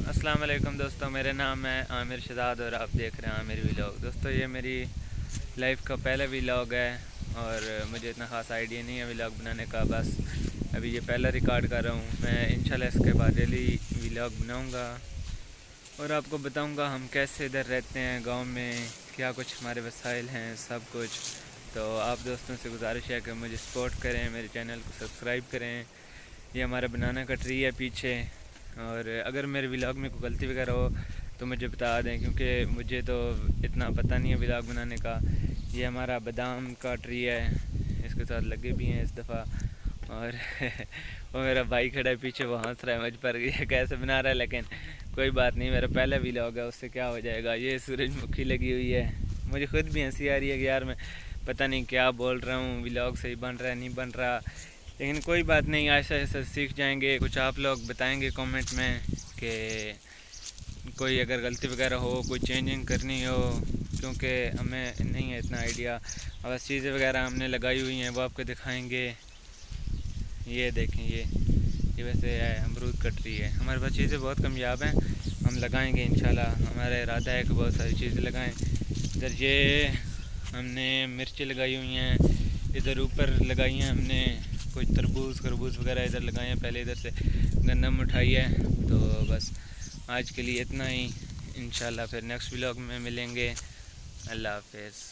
السلام علیکم دوستوں، میرا نام ہے عامر شہزاد اور آپ دیکھ رہے ہیں عامر ولاگ۔ دوستوں یہ میری لائف کا پہلا ولاگ ہے اور مجھے اتنا خاص آئیڈیا نہیں ہے ولاگ بنانے کا، بس ابھی یہ پہلا ریکارڈ کر رہا ہوں۔ میں انشاءاللہ اس کے بعد ڈیلی ولاگ بناؤں گا اور آپ کو بتاؤں گا ہم کیسے ادھر رہتے ہیں گاؤں میں، کیا کچھ ہمارے وسائل ہیں، سب کچھ۔ تو آپ دوستوں سے گزارش ہے کہ مجھے سپورٹ کریں، میرے چینل کو سبسکرائب کریں۔ یہ ہمارا بنانا کا ٹری ہے پیچھے، اور اگر میرے ولاگ میں کوئی غلطی وغیرہ ہو تو مجھے بتا دیں، کیونکہ مجھے تو اتنا پتہ نہیں ہے ولاگ بنانے کا۔ یہ ہمارا بادام کا ٹری ہے، اس کے ساتھ لگے بھی ہیں اس دفعہ، اور وہ میرا بھائی کھڑا ہے پیچھے، وہ ہنس رہا ہے مجھ پر یہ کیسے بنا رہا ہے، لیکن کوئی بات نہیں، میرا پہلا ولاگ ہے، اس سے کیا ہو جائے گا۔ یہ سورج مکھی لگی ہوئی ہے، مجھے خود بھی ہنسی آ رہی ہے کہ یار میں پتہ نہیں کیا بول رہا ہوں، ولاگ صحیح بن رہا ہے نہیں بن رہا، لیکن کوئی بات نہیں، ایسا ایسا سیکھ جائیں گے۔ کچھ آپ لوگ بتائیں گے کامنٹ میں کہ کوئی اگر غلطی وغیرہ ہو، کوئی چینجنگ کرنی ہو، کیونکہ ہمیں نہیں ہے اتنا آئیڈیا۔ بس چیزیں وغیرہ ہم نے لگائی ہوئی ہیں، وہ آپ کو دکھائیں گے۔ یہ دیکھیں، یہ ویسے ہے امرود کا ٹری ہے۔ ہمارے پاس چیزیں بہت کامیاب ہیں، ہم لگائیں گے انشاءاللہ، ہمارا ارادہ ہے کہ بہت ساری چیزیں لگائیں۔ ادھر یہ ہم نے مرچیں لگائی ہوئی ہیں، ادھر اوپر لگائی ہیں ہم نے کچھ تربوز وغیرہ ادھر لگائے ہیں، پہلے ادھر سے گندم اٹھائی ہے۔ تو بس آج کے لیے اتنا ہی، انشاءاللہ پھر نیکسٹ ولاگ میں ملیں گے۔ اللہ حافظ۔